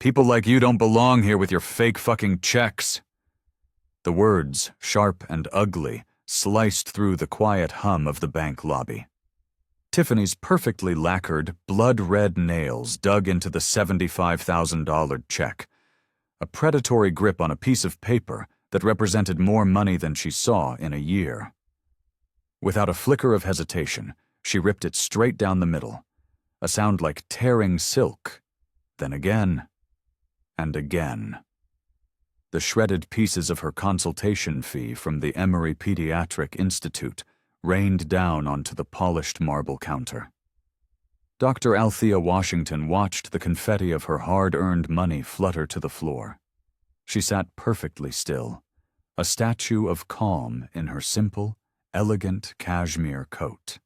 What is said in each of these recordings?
People like you don't belong here with your fake fucking checks." The words, sharp and ugly, sliced through the quiet hum of the bank lobby. Tiffany's perfectly lacquered, blood-red nails dug into the $75,000 check, a predatory grip on a piece of paper that represented more money than she saw in a year. Without a flicker of hesitation, she ripped it straight down the middle, a sound like tearing silk, then again, and again. The shredded pieces of her consultation fee from the Emory Pediatric Institute rained down onto the polished marble counter. Dr. Althea Washington watched the confetti of her hard-earned money flutter to the floor. She sat perfectly still, a statue of calm in her simple, elegant cashmere coat.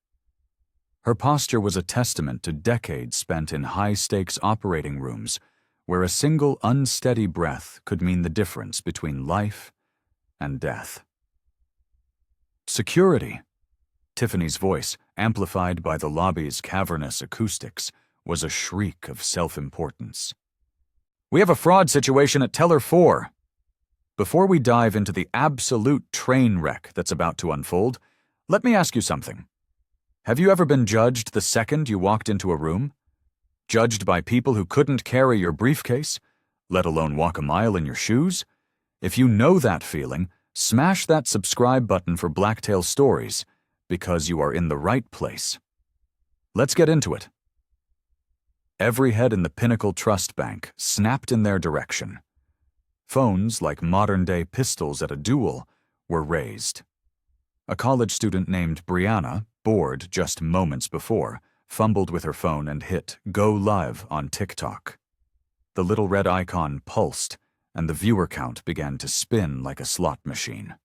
Her posture was a testament to decades spent in high-stakes operating rooms where a single unsteady breath could mean the difference between life and death. "Security!" Tiffany's voice, amplified by the lobby's cavernous acoustics, was a shriek of self-importance. "We have a fraud situation at Teller 4. Before we dive into the absolute train wreck that's about to unfold, let me ask you something. Have you ever been judged the second you walked into a room? Judged by people who couldn't carry your briefcase, let alone walk a mile in your shoes? If you know that feeling, smash that subscribe button for Blacktail Stories, because you are in the right place. Let's get into it." Every head in the Pinnacle Trust Bank snapped in their direction. Phones, like modern-day pistols at a duel, were raised. A college student named Brianna, bored just moments before, fumbled with her phone and hit Go Live on TikTok. The little red icon pulsed, and the viewer count began to spin like a slot machine.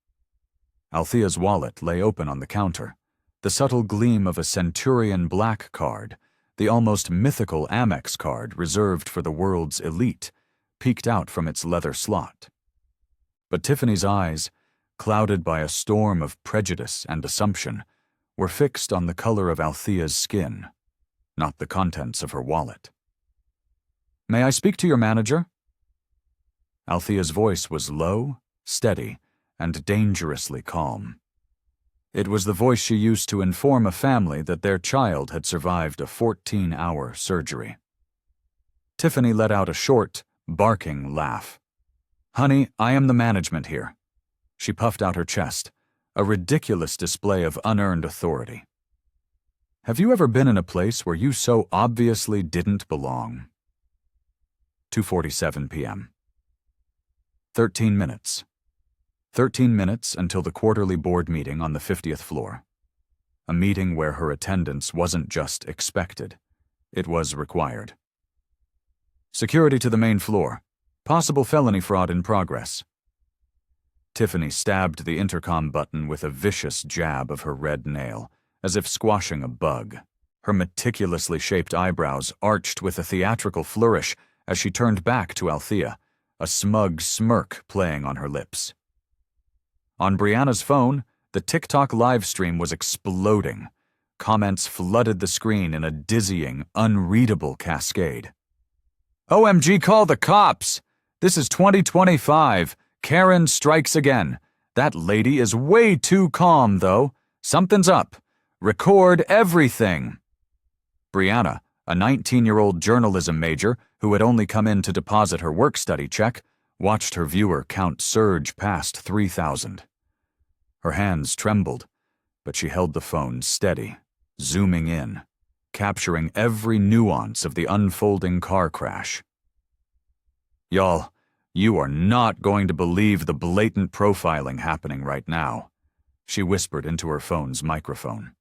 Althea's wallet lay open on the counter, the subtle gleam of a Centurion Black card, the almost mythical Amex card reserved for the world's elite, peeked out from its leather slot. But Tiffany's eyes, clouded by a storm of prejudice and assumption, were fixed on the color of Althea's skin, not the contents of her wallet. "May I speak to your manager?" Althea's voice was low, steady, and dangerously calm. It was the voice she used to inform a family that their child had survived a 14-hour surgery. Tiffany let out a short, barking laugh. "Honey, I am the management here." She puffed out her chest, a ridiculous display of unearned authority. "Have you ever been in a place where you so obviously didn't belong?" 2:47 p.m. 13 minutes. 13 minutes until the quarterly board meeting on the 50th floor. A meeting where her attendance wasn't just expected, it was required. "Security to the main floor. Possible felony fraud in progress." Tiffany stabbed the intercom button with a vicious jab of her red nail, as if squashing a bug. Her meticulously shaped eyebrows arched with a theatrical flourish as she turned back to Althea, a smug smirk playing on her lips. On Brianna's phone, the TikTok live stream was exploding. Comments flooded the screen in a dizzying, unreadable cascade. "OMG, call the cops! This is 2025. Karen strikes again. That lady is way too calm, though. Something's up. Record everything." Brianna, a 19-year-old journalism major who had only come in to deposit her work-study check, watched her viewer count surge past 3,000. Her hands trembled, but she held the phone steady, zooming in, capturing every nuance of the unfolding car crash. "Y'all, you are not going to believe the blatant profiling happening right now," she whispered into her phone's microphone.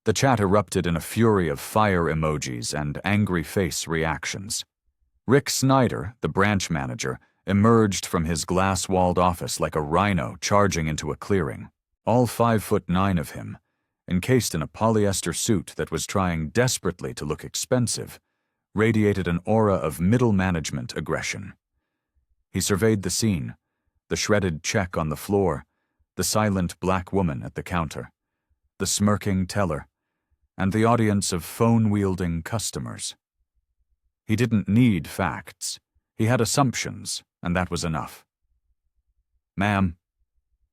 The chat erupted in a fury of fire emojis and angry face reactions. Rick Snyder, the branch manager, emerged from his glass-walled office like a rhino charging into a clearing, all 5'9" of him, encased in a polyester suit that was trying desperately to look expensive, radiated an aura of middle management aggression. He surveyed the scene, the shredded check on the floor, the silent black woman at the counter, the smirking teller, and the audience of phone-wielding customers. He didn't need facts. He had assumptions, and that was enough. "Ma'am."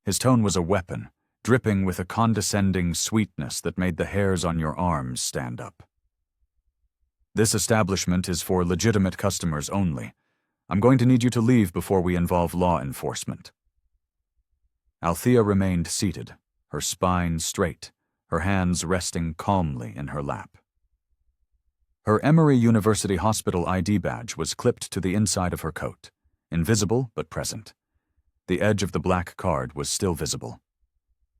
His tone was a weapon, dripping with a condescending sweetness that made the hairs on your arms stand up. "This establishment is for legitimate customers only. I'm going to need you to leave before we involve law enforcement." Althea remained seated, her spine straight, her hands resting calmly in her lap. Her Emory University Hospital ID badge was clipped to the inside of her coat, invisible but present. The edge of the black card was still visible.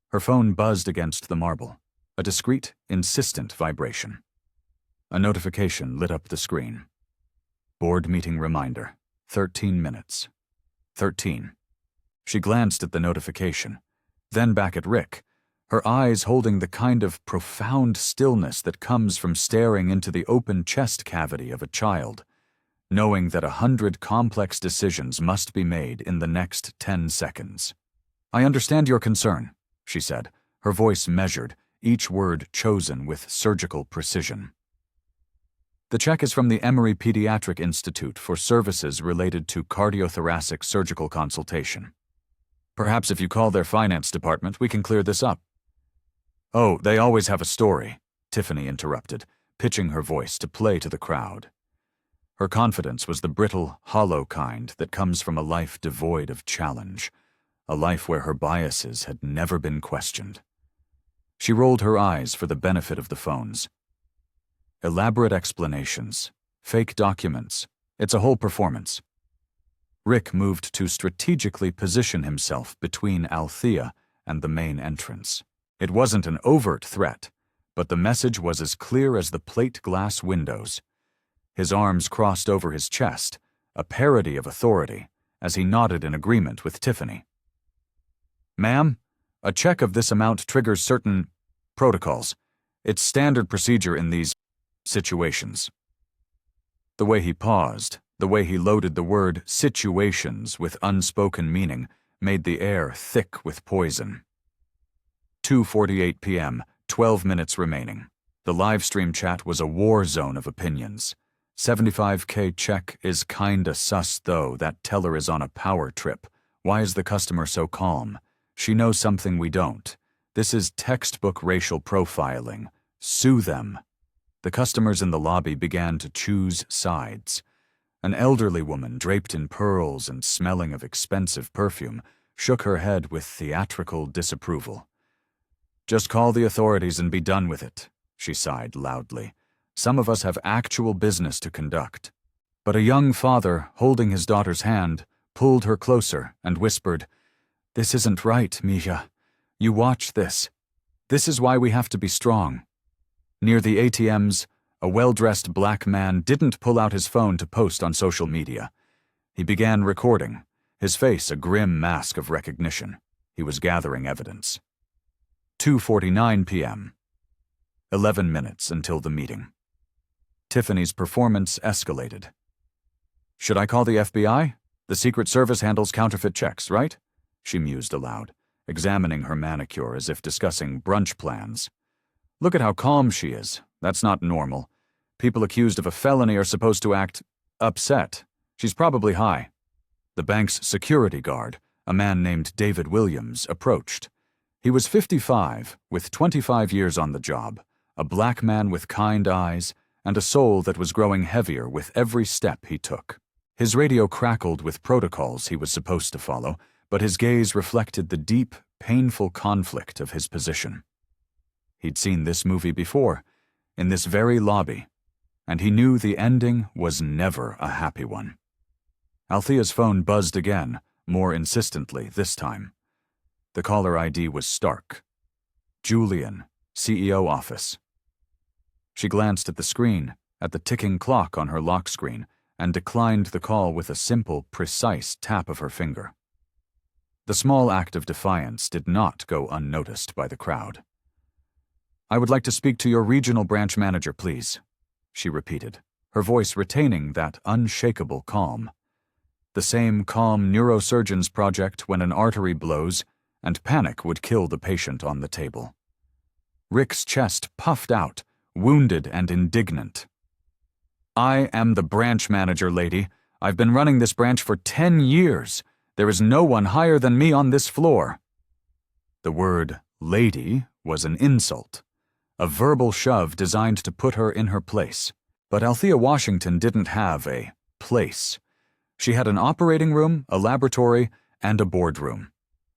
Her phone buzzed against the marble, a discreet, insistent vibration. A notification lit up the screen. Board meeting reminder, 13 minutes. 13. She glanced at the notification, then back at Rick, her eyes holding the kind of profound stillness that comes from staring into the open chest cavity of a child, knowing that 100 complex decisions must be made in the next 10 seconds. "I understand your concern," she said, her voice measured, each word chosen with surgical precision. "The check is from the Emory Pediatric Institute for services related to cardiothoracic surgical consultation. Perhaps if you call their finance department, we can clear this up." "Oh, they always have a story," Tiffany interrupted, pitching her voice to play to the crowd. Her confidence was the brittle, hollow kind that comes from a life devoid of challenge, a life where her biases had never been questioned. She rolled her eyes for the benefit of the phones. Elaborate explanations, fake documents, it's a whole performance. Rick moved to strategically position himself between Althea and the main entrance. It wasn't an overt threat, but the message was as clear as the plate glass windows. His arms crossed over his chest, a parody of authority, as he nodded in agreement with Tiffany. "Ma'am, a check of this amount triggers certain protocols. It's standard procedure in these situations." The way he paused, the way he loaded the word situations with unspoken meaning, made the air thick with poison. 2:48 p.m., 12 minutes remaining. The live stream chat was a war zone of opinions. $75K check is kinda sus though, that teller is on a power trip. Why is the customer so calm? She knows something we don't. This is textbook racial profiling. Sue them. The customers in the lobby began to choose sides. An elderly woman draped in pearls and smelling of expensive perfume shook her head with theatrical disapproval. "Just call the authorities and be done with it," she sighed loudly. "Some of us have actual business to conduct." But a young father, holding his daughter's hand, pulled her closer and whispered, "This isn't right, Mija. You watch this. This is why we have to be strong." Near the ATMs, a well-dressed black man didn't pull out his phone to post on social media. He began recording, his face a grim mask of recognition. He was gathering evidence. 2:49 p.m. 11 minutes until the meeting. Tiffany's performance escalated. "Should I call the FBI? The Secret Service handles counterfeit checks, right?" she mused aloud, examining her manicure as if discussing brunch plans. "Look at how calm she is. That's not normal. People accused of a felony are supposed to act upset. She's probably high." The bank's security guard, a man named David Williams, approached. He was 55, with 25 years on the job, a black man with kind eyes, and a soul that was growing heavier with every step he took. His radio crackled with protocols he was supposed to follow, but his gaze reflected the deep, painful conflict of his position. He'd seen this movie before, in this very lobby, and he knew the ending was never a happy one. Althea's phone buzzed again, more insistently this time. The caller ID was Stark. Julian, CEO office. She glanced at the screen, at the ticking clock on her lock screen, and declined the call with a simple, precise tap of her finger. The small act of defiance did not go unnoticed by the crowd. "I would like to speak to your regional branch manager, please," she repeated, her voice retaining that unshakable calm. The same calm neurosurgeon's project when an artery blows and panic would kill the patient on the table. Rick's chest puffed out, wounded and indignant. "I am the branch manager, lady. I've been running this branch for 10 years. There is no one higher than me on this floor." The word lady was an insult, a verbal shove designed to put her in her place. But Althea Washington didn't have a place. She had an operating room, a laboratory, and a boardroom.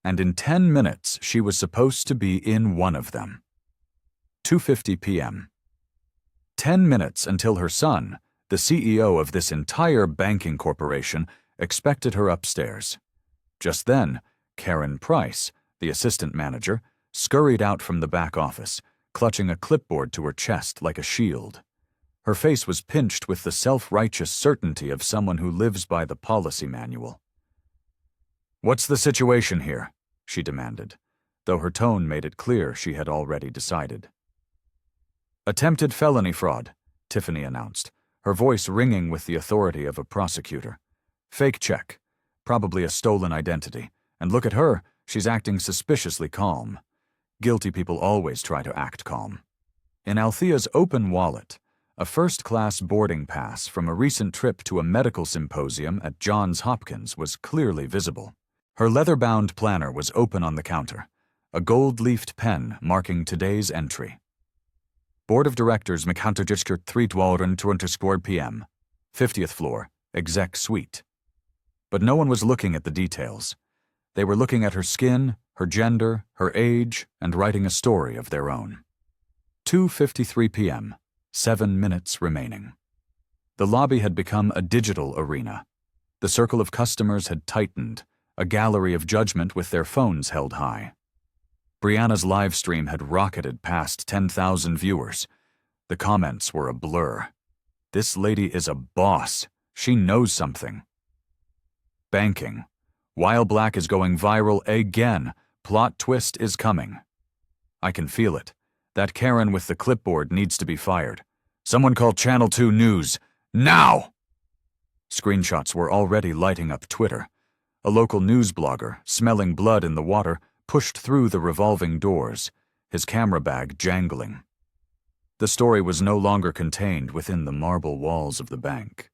And in 10 minutes, she was supposed to be in one of them. 2:50 p.m. 10 minutes until her son, the CEO of this entire banking corporation, expected her upstairs. Just then, Karen Price, the assistant manager, scurried out from the back office, clutching a clipboard to her chest like a shield. Her face was pinched with the self-righteous certainty of someone who lives by the policy manual. "What's the situation here?" she demanded, though her tone made it clear she had already decided. "Attempted felony fraud," Tiffany announced, her voice ringing with the authority of a prosecutor. "Fake check, probably a stolen identity, and look at her, she's acting suspiciously calm. Guilty people always try to act calm." In Althea's open wallet, a first-class boarding pass from a recent trip to a medical symposium at Johns Hopkins was clearly visible. Her leather-bound planner was open on the counter, a gold-leafed pen marking today's entry. Board of Directors, McHunter 3 p.m., 50th floor, exec suite. But no one was looking at the details. They were looking at her skin, her gender, her age, and writing a story of their own. 2:53 p.m., 7 minutes remaining. The lobby had become a digital arena. The circle of customers had tightened, a gallery of judgment with their phones held high. Brianna's live stream had rocketed past 10,000 viewers. The comments were a blur. "This lady is a boss. She knows something." Banking. "While Black is going viral again. Plot twist is coming." "I can feel it. That Karen with the clipboard needs to be fired. Someone call Channel 2 News. Now!" Screenshots were already lighting up Twitter. A local news blogger, smelling blood in the water, pushed through the revolving doors, his camera bag jangling. The story was no longer contained within the marble walls of the bank.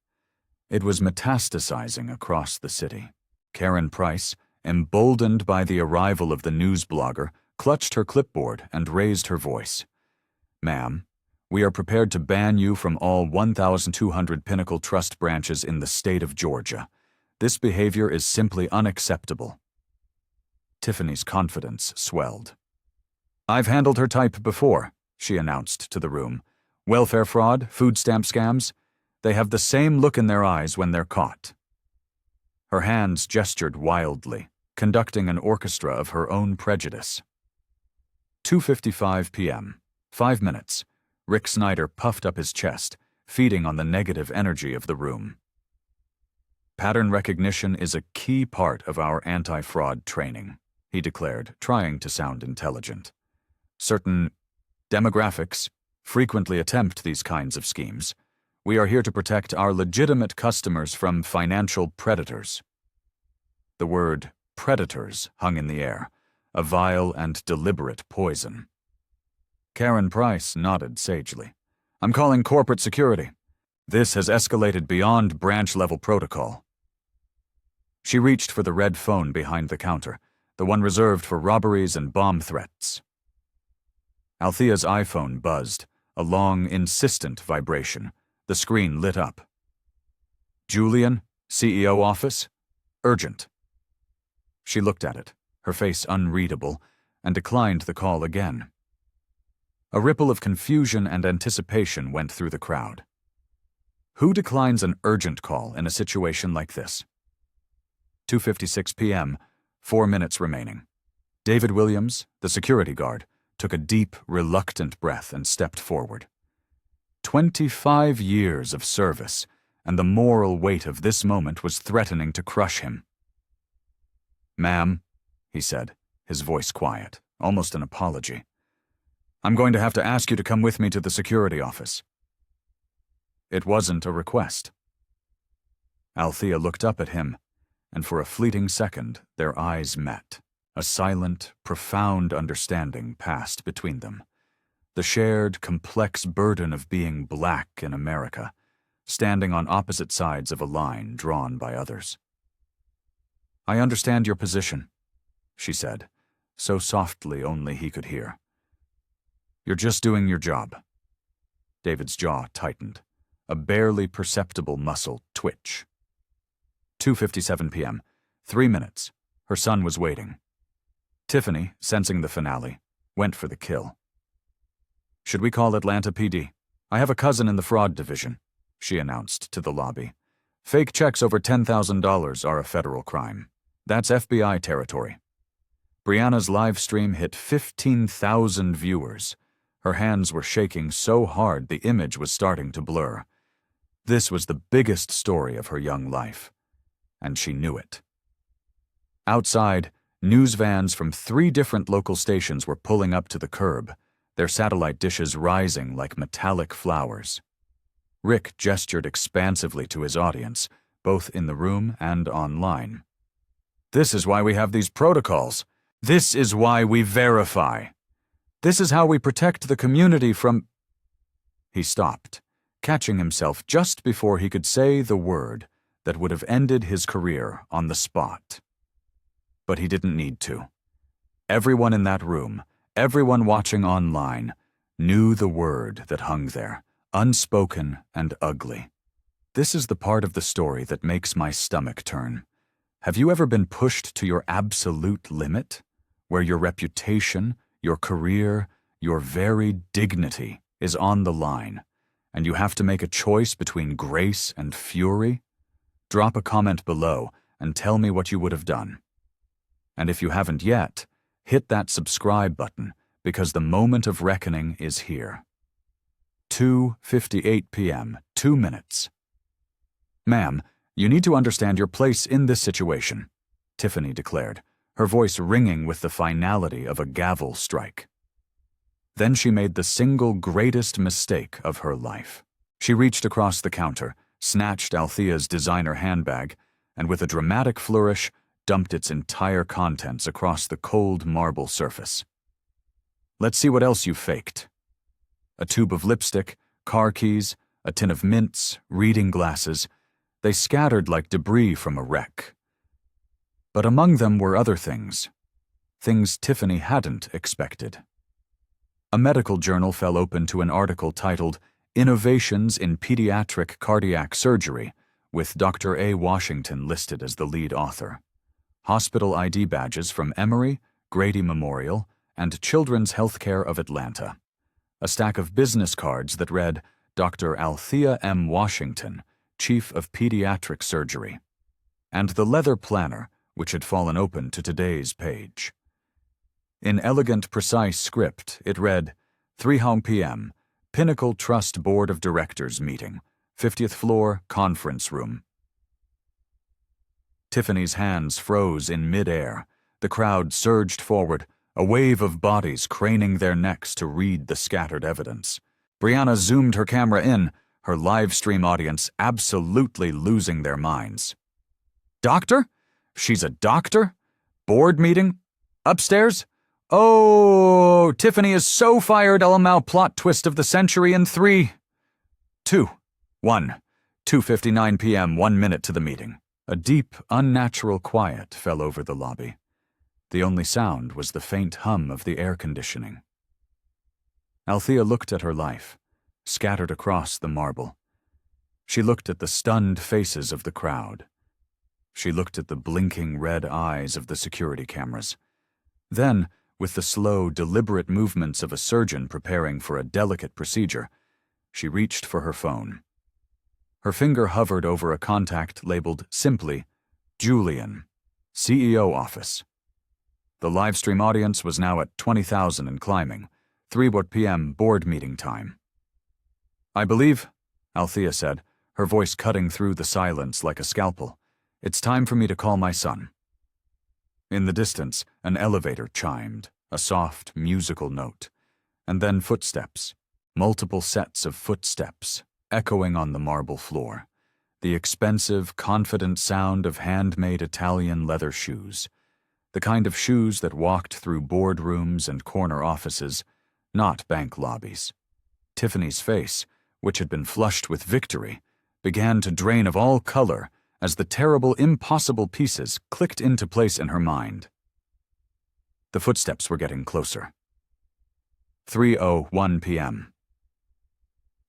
It was metastasizing across the city. Karen Price, emboldened by the arrival of the news blogger, clutched her clipboard and raised her voice. "Ma'am, we are prepared to ban you from all 1,200 Pinnacle Trust branches in the state of Georgia. This behavior is simply unacceptable." Tiffany's confidence swelled. "I've handled her type before," she announced to the room. "Welfare fraud, food stamp scams, they have the same look in their eyes when they're caught." Her hands gestured wildly, conducting an orchestra of her own prejudice. 2:55 p.m., 5 minutes. Rick Snyder puffed up his chest, feeding on the negative energy of the room. "Pattern recognition is a key part of our anti-fraud training," he declared, trying to sound intelligent. "Certain demographics frequently attempt these kinds of schemes. We are here to protect our legitimate customers from financial predators." The word predators hung in the air, a vile and deliberate poison. Karen Price nodded sagely. "I'm calling corporate security. This has escalated beyond branch-level protocol." She reached for the red phone behind the counter, the one reserved for robberies and bomb threats. Althea's iPhone buzzed, a long, insistent vibration. The screen lit up. "Julian, CEO office? Urgent." She looked at it, her face unreadable, and declined the call again. A ripple of confusion and anticipation went through the crowd. Who declines an urgent call in a situation like this? 2:56 p.m., 4 minutes remaining. David Williams, the security guard, took a deep, reluctant breath and stepped forward. 25 years of service, and the moral weight of this moment was threatening to crush him. "Ma'am," he said, his voice quiet, almost an apology. "I'm going to have to ask you to come with me to the security office." It wasn't a request. Althea looked up at him, and for a fleeting second their eyes met. A silent, profound understanding passed between them. The shared, complex burden of being black in America, standing on opposite sides of a line drawn by others. "I understand your position," she said, so softly only he could hear. "You're just doing your job." David's jaw tightened, a barely perceptible muscle twitch. 2:57 p.m., 3 minutes. Her son was waiting. Tiffany, sensing the finale, went for the kill. "Should we call Atlanta PD? I have a cousin in the fraud division," she announced to the lobby. "Fake checks over $10,000 are a federal crime. That's FBI territory." Brianna's live stream hit 15,000 viewers. Her hands were shaking so hard the image was starting to blur. This was the biggest story of her young life, and she knew it. Outside, news vans from 3 different local stations were pulling up to the curb, their satellite dishes rising like metallic flowers. Rick gestured expansively to his audience, both in the room and online. "This is why we have these protocols. This is why we verify. This is how we protect the community from—" He stopped, catching himself just before he could say the word that would have ended his career on the spot. But he didn't need to. Everyone in that room, everyone watching online, knew the word that hung there, unspoken and ugly. This is the part of the story that makes my stomach turn. Have you ever been pushed to your absolute limit, where your reputation, your career, your very dignity is on the line, and you have to make a choice between grace and fury? Drop a comment below and tell me what you would have done. And if you haven't yet, hit that subscribe button, because the moment of reckoning is here. 2:58 p.m., 2 minutes. "Ma'am, you need to understand your place in this situation," Tiffany declared, her voice ringing with the finality of a gavel strike. Then she made the single greatest mistake of her life. She reached across the counter, snatched Althea's designer handbag, and with a dramatic flourish, dumped its entire contents across the cold marble surface. "Let's see what else you faked." A tube of lipstick, car keys, a tin of mints, reading glasses, they scattered like debris from a wreck. But among them were other things Tiffany hadn't expected. A medical journal fell open to an article titled "Innovations in Pediatric Cardiac Surgery," with Dr. A. Washington listed as the lead author. Hospital ID badges from Emory, Grady Memorial, and Children's Healthcare of Atlanta. A stack of business cards that read, "Dr. Althea M. Washington, Chief of Pediatric Surgery," and the leather planner, which had fallen open to today's page. In elegant, precise script, it read, 3 p.m., Pinnacle Trust Board of Directors meeting, 50th floor, conference room. Tiffany's hands froze in mid-air. The crowd surged forward, a wave of bodies craning their necks to read the scattered evidence. Brianna zoomed her camera in, her live stream audience absolutely losing their minds. "Doctor? She's a doctor? Board meeting? Upstairs? Oh, Tiffany is so fired, Elmau plot twist of the century in 3, 2, 1, 2:59 p.m., 1 minute to the meeting. A deep, unnatural quiet fell over the lobby. The only sound was the faint hum of the air conditioning. Althea looked at her life, scattered across the marble. She looked at the stunned faces of the crowd. She looked at the blinking red eyes of the security cameras. Then, with the slow, deliberate movements of a surgeon preparing for a delicate procedure, she reached for her phone. Her finger hovered over a contact labeled simply, Julian, CEO office. The livestream audience was now at 20,000 and climbing, 3 p.m. board meeting time. "I believe," Althea said, her voice cutting through the silence like a scalpel, "it's time for me to call my son." In the distance, an elevator chimed, a soft, musical note, and then footsteps, multiple sets of footsteps, echoing on the marble floor, the expensive, confident sound of handmade Italian leather shoes, the kind of shoes that walked through boardrooms and corner offices, not bank lobbies. Tiffany's face, which had been flushed with victory, began to drain of all color as the terrible, impossible pieces clicked into place in her mind. The footsteps were getting closer. 3:01 p.m.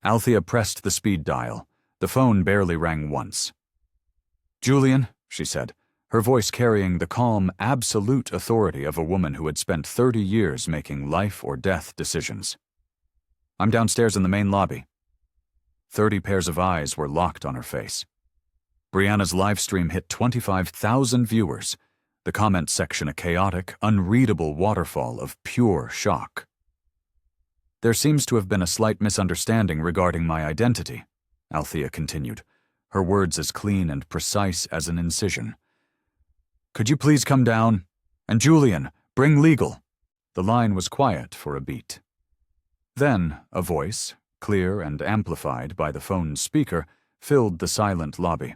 Althea pressed the speed dial. The phone barely rang once. "Julian," she said, her voice carrying the calm, absolute authority of a woman who had spent 30 years making life-or-death decisions. "I'm downstairs in the main lobby." 30 pairs of eyes were locked on her face. Brianna's livestream hit 25,000 viewers, the comment section a chaotic, unreadable waterfall of pure shock. "There seems to have been a slight misunderstanding regarding my identity," Althea continued, her words as clean and precise as an incision. "Could you please come down? And Julian, bring legal." The line was quiet for a beat. Then a voice, clear and amplified by the phone's speaker, filled the silent lobby.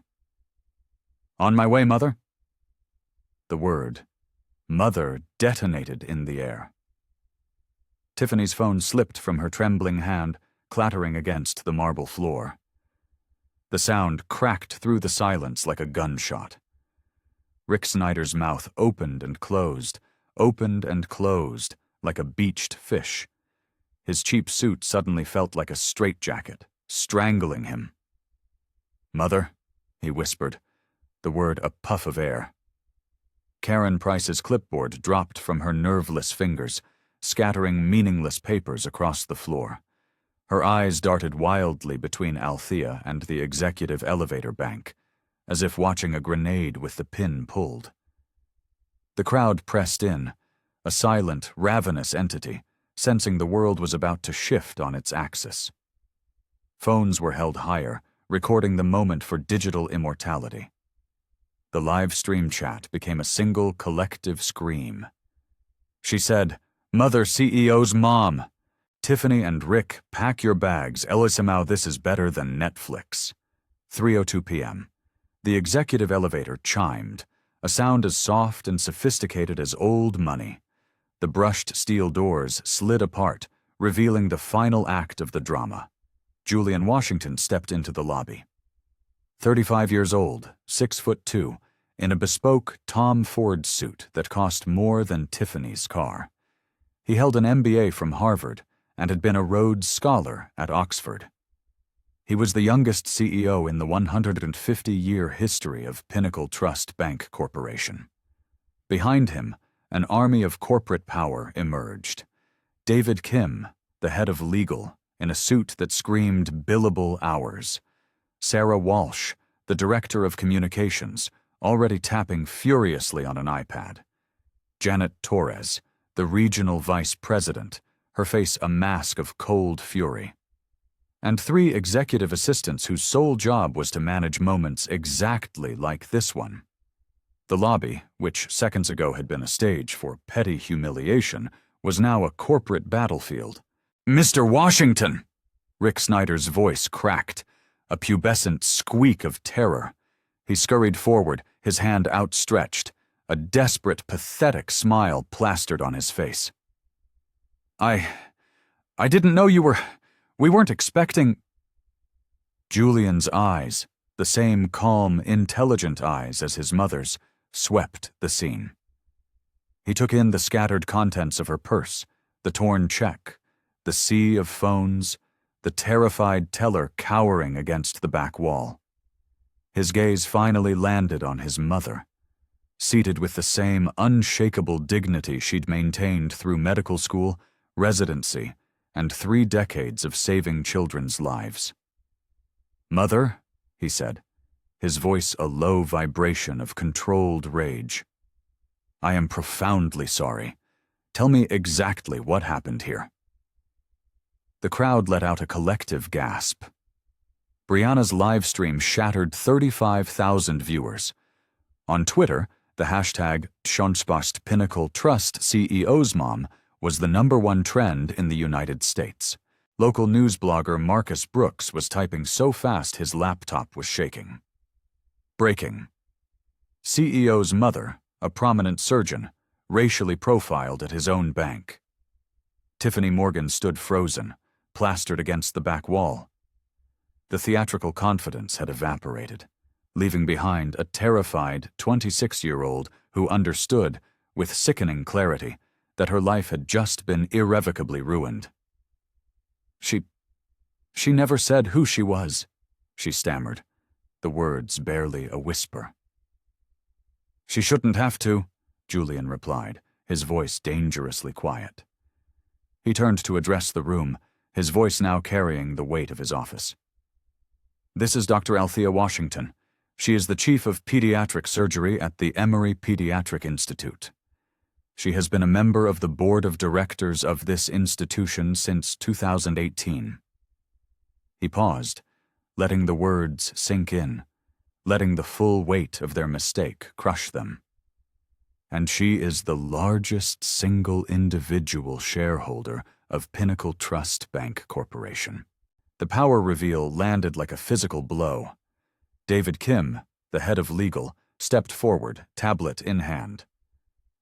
"On my way, Mother." The word, Mother, detonated in the air. Tiffany's phone slipped from her trembling hand, clattering against the marble floor. The sound cracked through the silence like a gunshot. Rick Snyder's mouth opened and closed, like a beached fish. His cheap suit suddenly felt like a straitjacket, strangling him. "Mother," he whispered, the word a puff of air. Karen Price's clipboard dropped from her nerveless fingers, scattering meaningless papers across the floor. Her eyes darted wildly between Althea and the executive elevator bank, as if watching a grenade with the pin pulled. The crowd pressed in, a silent, ravenous entity, sensing the world was about to shift on its axis. Phones were held higher, recording the moment for digital immortality. The live stream chat became a single collective scream. She said, "Mother CEO's mom. Tiffany and Rick, pack your bags. Somehow this is better than Netflix." 3:02 p.m. The executive elevator chimed, a sound as soft and sophisticated as old money. The brushed steel doors slid apart, revealing the final act of the drama. Julian Washington stepped into the lobby. 35 years old, 6'2", in a bespoke Tom Ford suit that cost more than Tiffany's car. He held an MBA from Harvard and had been a Rhodes Scholar at Oxford. He was the youngest CEO in the 150-year history of Pinnacle Trust Bank Corporation. Behind him, an army of corporate power emerged. David Kim, the head of legal, in a suit that screamed billable hours. Sarah Walsh, the director of communications, already tapping furiously on an iPad. Janet Torres, the regional vice president, her face a mask of cold fury. And 3 executive assistants whose sole job was to manage moments exactly like this one. The lobby, which seconds ago had been a stage for petty humiliation, was now a corporate battlefield. "Mr. Washington!" Rick Snyder's voice cracked, a pubescent squeak of terror. He scurried forward, his hand outstretched, a desperate, pathetic smile plastered on his face. I didn't know you were... We weren't expecting..." Julian's eyes, the same calm, intelligent eyes as his mother's, swept the scene. He took in the scattered contents of her purse, the torn check, the sea of phones, the terrified teller cowering against the back wall. His gaze finally landed on his mother, seated with the same unshakable dignity she'd maintained through medical school, residency, and 3 decades of saving children's lives. "Mother," he said, his voice a low vibration of controlled rage. "I am profoundly sorry. Tell me exactly what happened here." The crowd let out a collective gasp. Brianna's live stream shattered 35,000 viewers. On Twitter, the hashtag #Schonspast Pinnacle Trust CEO's Mom was the #1 trend in the United States. Local news blogger Marcus Brooks was typing so fast his laptop was shaking. Breaking. CEO's mother, a prominent surgeon, racially profiled at his own bank. Tiffany Morgan stood frozen, plastered against the back wall. The theatrical confidence had evaporated, leaving behind a terrified 26-year-old who understood, with sickening clarity, that her life had just been irrevocably ruined. She never said who she was, she stammered, the words barely a whisper. She shouldn't have to, Julian replied, his voice dangerously quiet. He turned to address the room, his voice now carrying the weight of his office. This is Dr. Althea Washington. She is the chief of pediatric surgery at the Emory Pediatric Institute. She has been a member of the board of directors of this institution since 2018. He paused, letting the words sink in, letting the full weight of their mistake crush them. And she is the largest single individual shareholder of Pinnacle Trust Bank Corporation. The power reveal landed like a physical blow. David Kim, the head of legal, stepped forward, tablet in hand.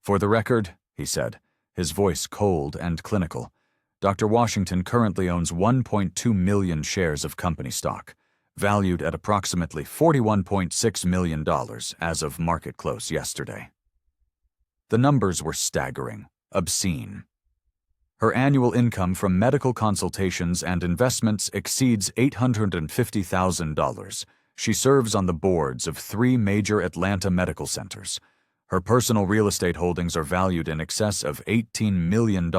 For the record, he said, his voice cold and clinical, Dr. Washington currently owns 1.2 million shares of company stock, valued at approximately $41.6 million as of market close yesterday. The numbers were staggering, obscene. Her annual income from medical consultations and investments exceeds $850,000. She serves on the boards of 3 major Atlanta medical centers. Her personal real estate holdings are valued in excess of $18 million.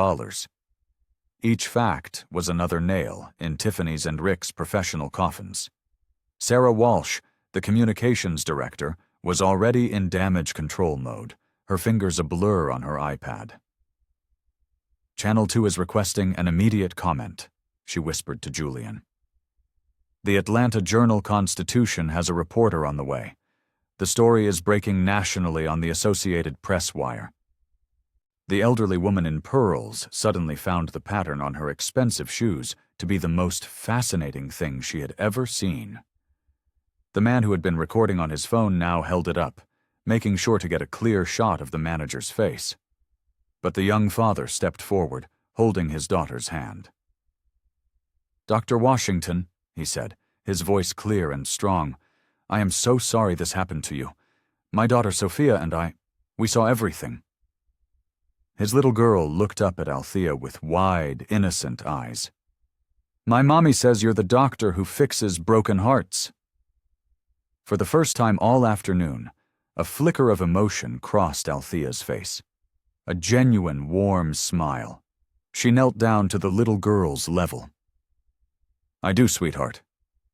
Each fact was another nail in Tiffany's and Rick's professional coffins. Sarah Walsh, the communications director, was already in damage control mode, her fingers a blur on her iPad. Channel 2 is requesting an immediate comment, she whispered to Julian. The Atlanta Journal-Constitution has a reporter on the way. The story is breaking nationally on the Associated Press wire. The elderly woman in pearls suddenly found the pattern on her expensive shoes to be the most fascinating thing she had ever seen. The man who had been recording on his phone now held it up, making sure to get a clear shot of the manager's face. But the young father stepped forward, holding his daughter's hand. Dr. Washington, he said, his voice clear and strong, I am so sorry this happened to you. My daughter Sophia and we saw everything. His little girl looked up at Althea with wide, innocent eyes. My mommy says you're the doctor who fixes broken hearts. For the first time all afternoon, a flicker of emotion crossed Althea's face. A genuine, warm smile. She knelt down to the little girl's level. I do, sweetheart.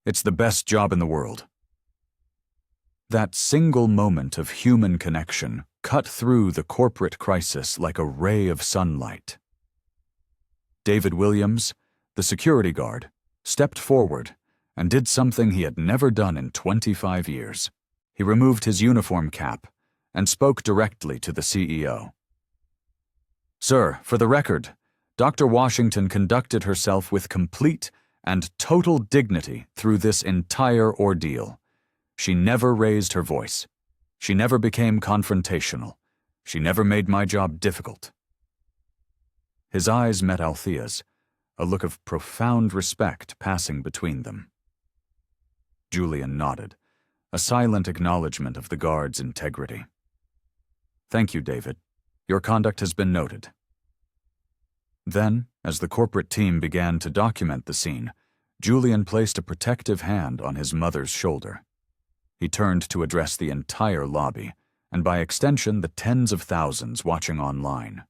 It's the best job in the world. That single moment of human connection cut through the corporate crisis like a ray of sunlight. David Williams, the security guard, stepped forward and did something he had never done in 25 years. He removed his uniform cap and spoke directly to the CEO. Sir, for the record, Dr. Washington conducted herself with complete and total dignity through this entire ordeal. She never raised her voice. She never became confrontational. She never made my job difficult. His eyes met Althea's, a look of profound respect passing between them. Julian nodded, a silent acknowledgement of the guard's integrity. Thank you, David. Your conduct has been noted. Then, as the corporate team began to document the scene, Julian placed a protective hand on his mother's shoulder. He turned to address the entire lobby, and by extension the tens of thousands watching online.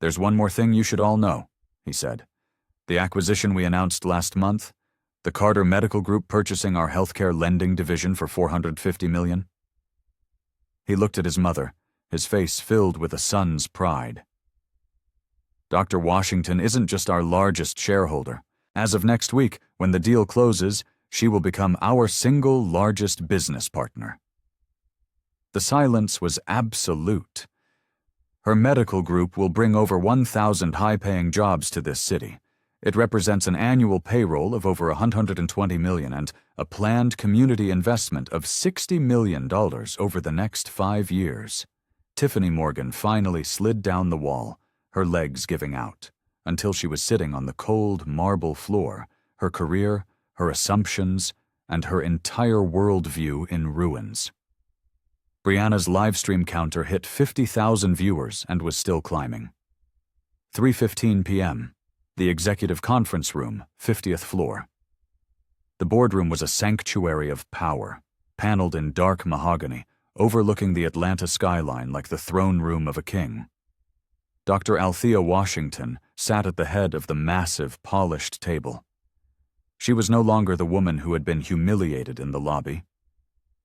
There's one more thing you should all know, he said. The acquisition we announced last month, the Carter Medical Group purchasing our healthcare lending division for $450 million. He looked at his mother, his face filled with a son's pride. Dr. Washington isn't just our largest shareholder. As of next week, when the deal closes, she will become our single largest business partner. The silence was absolute. Her medical group will bring over 1,000 high-paying jobs to this city. It represents an annual payroll of over $120 million and a planned community investment of $60 million over the next 5 years. Tiffany Morgan finally slid down the wall, her legs giving out, until she was sitting on the cold marble floor, her career, her assumptions, and her entire worldview in ruins. Brianna's livestream counter hit 50,000 viewers and was still climbing. 3:15 p.m., the executive conference room, 50th floor. The boardroom was a sanctuary of power, paneled in dark mahogany, overlooking the Atlanta skyline like the throne room of a king. Dr. Althea Washington sat at the head of the massive, polished table. She was no longer the woman who had been humiliated in the lobby.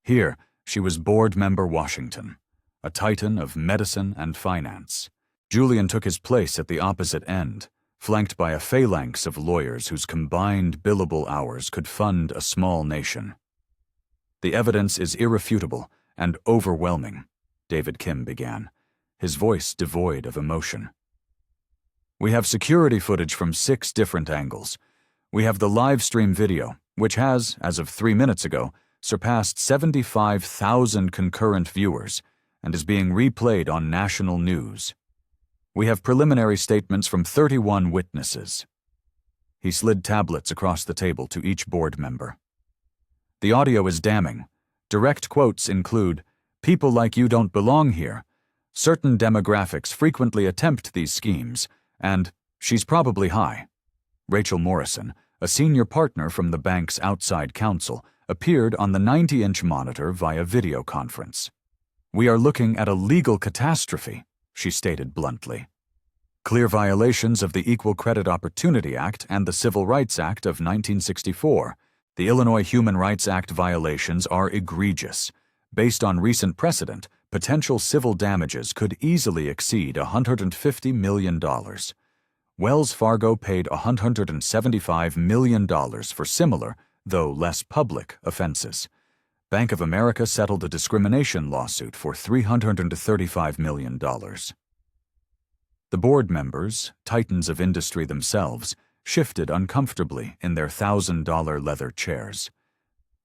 Here, she was board member Washington, a titan of medicine and finance. Julian took his place at the opposite end, flanked by a phalanx of lawyers whose combined billable hours could fund a small nation. "The evidence is irrefutable and overwhelming," David Kim began, his voice devoid of emotion. "We have security footage from 6 different angles. We have the live stream video, which has, as of 3 minutes ago, surpassed 75,000 concurrent viewers and is being replayed on national news. We have preliminary statements from 31 witnesses." He slid tablets across the table to each board member. "The audio is damning. Direct quotes include, 'People like you don't belong here. Certain demographics frequently attempt these schemes,' and 'she's probably high.'" Rachel Morrison, a senior partner from the bank's outside counsel, appeared on the 90-inch monitor via video conference. "We are looking at a legal catastrophe," she stated bluntly. "Clear violations of the Equal Credit Opportunity Act and the Civil Rights Act of 1964. The Illinois Human Rights Act violations are egregious. Based on recent precedent, potential civil damages could easily exceed $150 million. Wells Fargo paid $175 million for similar, though less public, offenses. Bank of America settled a discrimination lawsuit for $335 million. The board members, titans of industry themselves, shifted uncomfortably in their $1,000 leather chairs.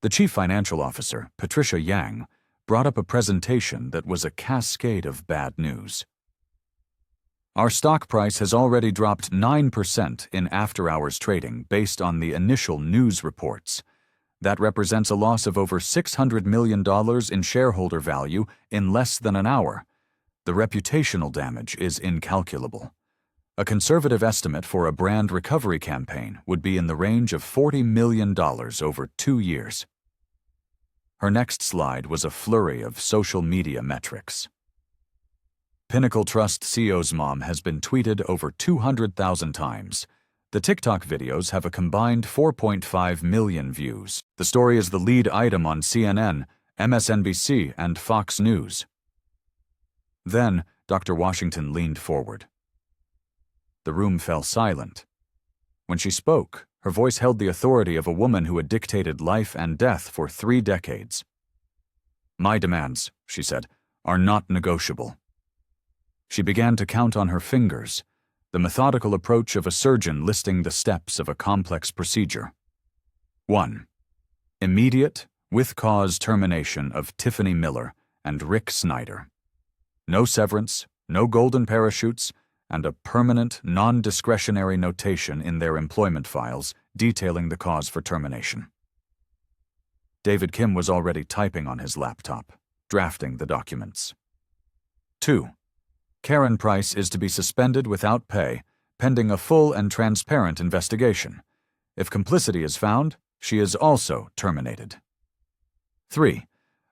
The chief financial officer, Patricia Yang, brought up a presentation that was a cascade of bad news. "Our stock price has already dropped 9% in after-hours trading based on the initial news reports. That represents a loss of over $600 million in shareholder value in less than an hour. The reputational damage is incalculable. A conservative estimate for a brand recovery campaign would be in the range of $40 million over 2 years." Her next slide was a flurry of social media metrics. Pinnacle Trust CEO's mom has been tweeted over 200,000 times. The TikTok videos have a combined 4.5 million views. The story is the lead item on CNN, MSNBC, and Fox News. Then, Dr. Washington leaned forward. The room fell silent. When she spoke, her voice held the authority of a woman who had dictated life and death for 3 decades. "My demands," she said, "are not negotiable." She began to count on her fingers, the methodical approach of a surgeon listing the steps of a complex procedure. 1. Immediate, with-cause termination of Tiffany Miller and Rick Snyder. No severance, no golden parachutes, and a permanent, non-discretionary notation in their employment files detailing the cause for termination. David Kim was already typing on his laptop, drafting the documents. 2. Karen Price is to be suspended without pay, pending a full and transparent investigation. If complicity is found, she is also terminated. 3.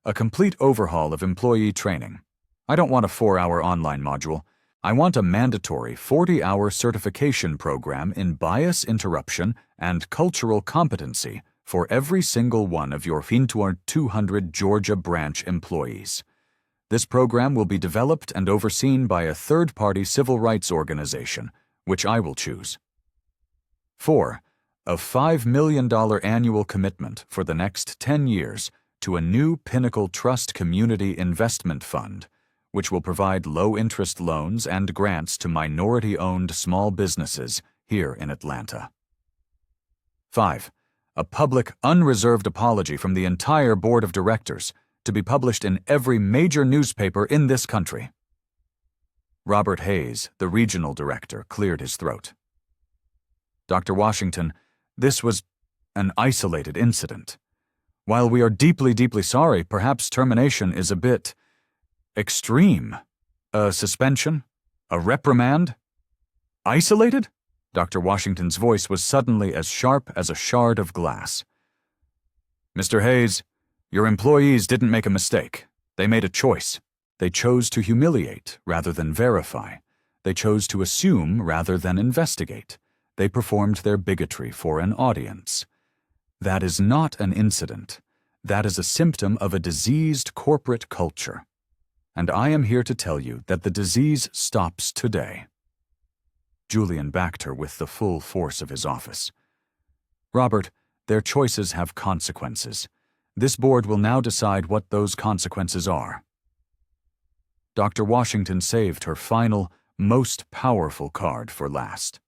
A complete overhaul of employee training. I don't want a 4-hour online module. I want a mandatory 40-hour certification program in bias interruption and cultural competency for every single one of your Fintuar 200 Georgia branch employees. This program will be developed and overseen by a third-party civil rights organization, which I will choose. 4. A $5 million annual commitment for the next 10 years to a new Pinnacle Trust Community Investment Fund, which will provide low-interest loans and grants to minority-owned small businesses here in Atlanta. 5. A public, unreserved apology from the entire board of directors to be published in every major newspaper in this country. Robert Hayes, the regional director, cleared his throat. Dr. Washington, this was... an isolated incident. While we are deeply, deeply sorry, perhaps termination is a bit extreme. A suspension? A reprimand? Isolated? Dr. Washington's voice was suddenly as sharp as a shard of glass. Mr. Hayes, your employees didn't make a mistake. They made a choice. They chose to humiliate rather than verify. They chose to assume rather than investigate. They performed their bigotry for an audience. That is not an incident. That is a symptom of a diseased corporate culture. And I am here to tell you that the disease stops today. Julian backed her with the full force of his office. Robert, their choices have consequences. This board will now decide what those consequences are. Dr. Washington saved her final, most powerful card for last.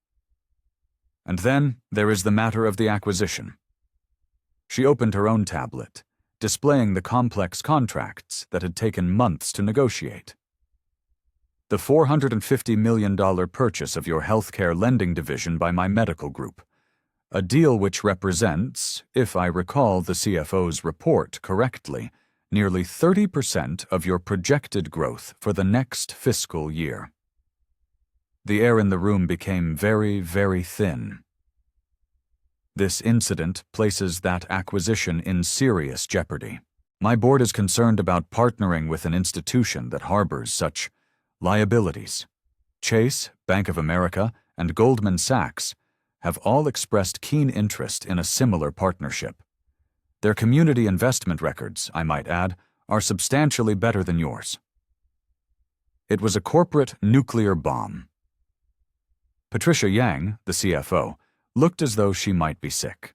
And then there is the matter of the acquisition. She opened her own tablet, displaying the complex contracts that had taken months to negotiate. The $450 million purchase of your healthcare lending division by my medical group, a deal which represents, if I recall the CFO's report correctly, nearly 30% of your projected growth for the next fiscal year. The air in the room became very, very thin. This incident places that acquisition in serious jeopardy. My board is concerned about partnering with an institution that harbors such liabilities. Chase, Bank of America, and Goldman Sachs have all expressed keen interest in a similar partnership. Their community investment records, I might add, are substantially better than yours. It was a corporate nuclear bomb. Patricia Yang, the CFO, looked as though she might be sick.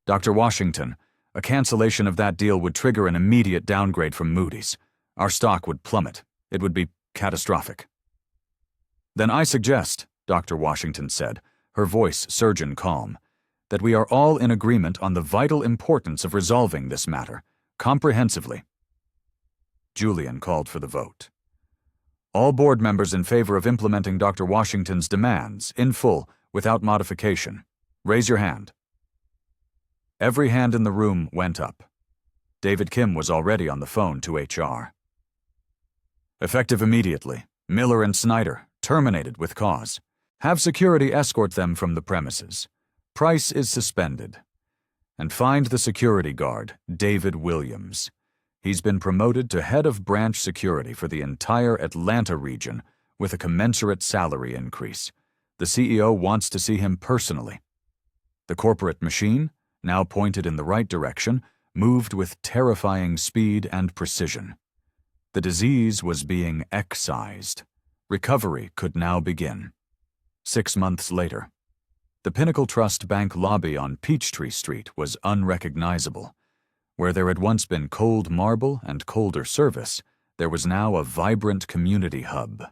Dr. Washington, a cancellation of that deal would trigger an immediate downgrade from Moody's. Our stock would plummet. It would be catastrophic. Then I suggest, Dr. Washington said, her voice surgeon calm, that we are all in agreement on the vital importance of resolving this matter, comprehensively. Julian called for the vote. All board members in favor of implementing Dr. Washington's demands, in full, without modification. Raise your hand. Every hand in the room went up. David Kim was already on the phone to HR. Effective immediately, Miller and Snyder, terminated with cause. Have security escort them from the premises. Price is suspended. And find the security guard, David Williams. He's been promoted to head of branch security for the entire Atlanta region with a commensurate salary increase. The CEO wants to see him personally. The corporate machine, now pointed in the right direction, moved with terrifying speed and precision. The disease was being excised. Recovery could now begin. 6 months later, the Pinnacle Trust Bank lobby on Peachtree Street was unrecognizable. Where there had once been cold marble and colder service, there was now a vibrant community hub.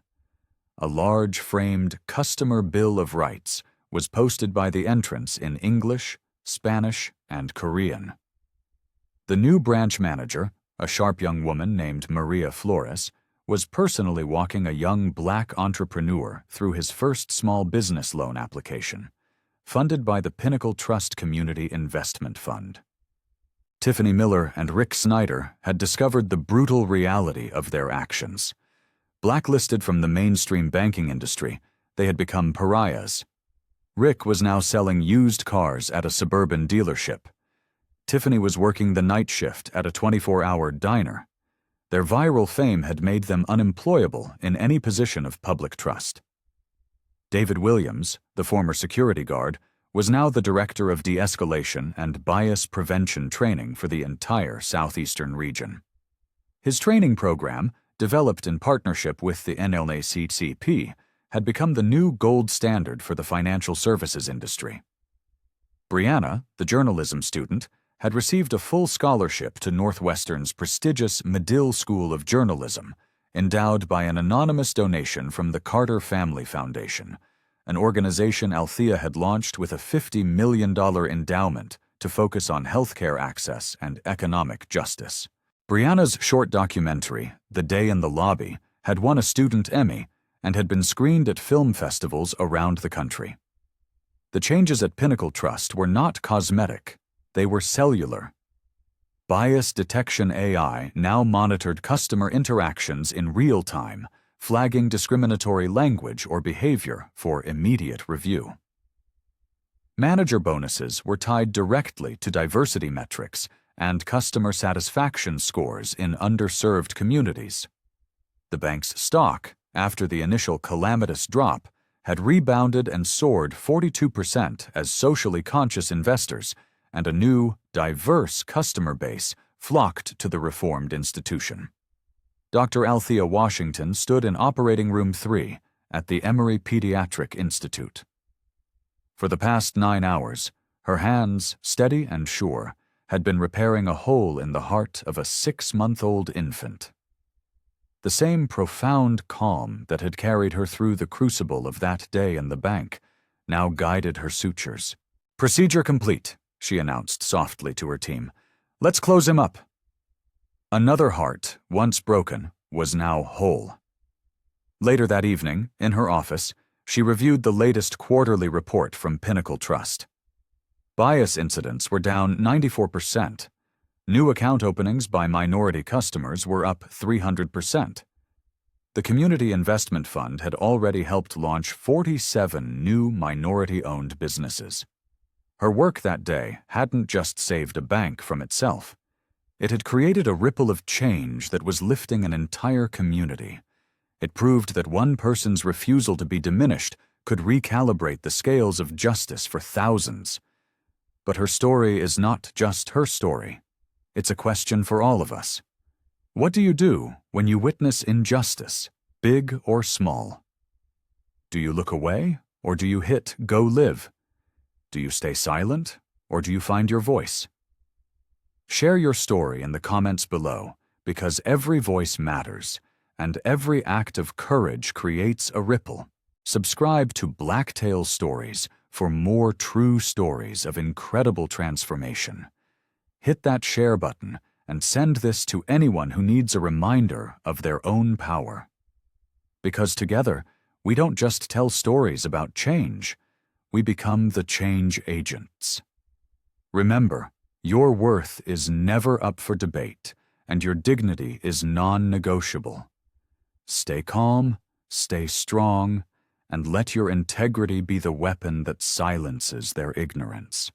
A large framed customer bill of rights was posted by the entrance in English, Spanish, and Korean. The new branch manager, a sharp young woman named Maria Flores, was personally walking a young black entrepreneur through his first small business loan application, funded by the Pinnacle Trust Community Investment Fund. Tiffany Miller and Rick Snyder had discovered the brutal reality of their actions. Blacklisted from the mainstream banking industry, they had become pariahs. Rick was now selling used cars at a suburban dealership. Tiffany was working the night shift at a 24-hour diner. Their viral fame had made them unemployable in any position of public trust. David Williams, the former security guard, was now the director of de-escalation and bias prevention training for the entire southeastern region. His training program, developed in partnership with the NLACCP, had become the new gold standard for the financial services industry. Brianna, the journalism student, had received a full scholarship to Northwestern's prestigious Medill School of Journalism, endowed by an anonymous donation from the Carter Family Foundation, an organization Althea had launched with a $50 million endowment to focus on healthcare access and economic justice. Brianna's short documentary, The Day in the Lobby, had won a Student Emmy and had been screened at film festivals around the country. The changes at Pinnacle Trust were not cosmetic, they were cellular. Bias detection AI now monitored customer interactions in real time, flagging discriminatory language or behavior for immediate review. Manager bonuses were tied directly to diversity metrics and customer satisfaction scores in underserved communities. The bank's stock, after the initial calamitous drop, had rebounded and soared 42% as socially conscious investors and a new, diverse customer base flocked to the reformed institution. Dr. Althea Washington stood in Operating Room 3 at the Emory Pediatric Institute. For the past 9 hours, her hands, steady and sure, had been repairing a hole in the heart of a 6-month-old infant. The same profound calm that had carried her through the crucible of that day in the bank now guided her sutures. "Procedure complete," she announced softly to her team. "Let's close him up." Another heart, once broken, was now whole. Later that evening, in her office, she reviewed the latest quarterly report from Pinnacle Trust. Bias incidents were down 94%. New account openings by minority customers were up 300%. The Community Investment Fund had already helped launch 47 new minority-owned businesses. Her work that day hadn't just saved a bank from itself. It had created a ripple of change that was lifting an entire community. It proved that one person's refusal to be diminished could recalibrate the scales of justice for thousands. But her story is not just her story. It's a question for all of us. What do you do when you witness injustice, big or small? Do you look away, or do you hit "Go live"? Do you stay silent, or do you find your voice? Share your story in the comments below, because every voice matters, and every act of courage creates a ripple. Subscribe to Blacktail Stories for more true stories of incredible transformation. Hit that share button and send this to anyone who needs a reminder of their own power. Because together, we don't just tell stories about change, we become the change agents. Remember, your worth is never up for debate, and your dignity is non-negotiable. Stay calm, stay strong, and let your integrity be the weapon that silences their ignorance.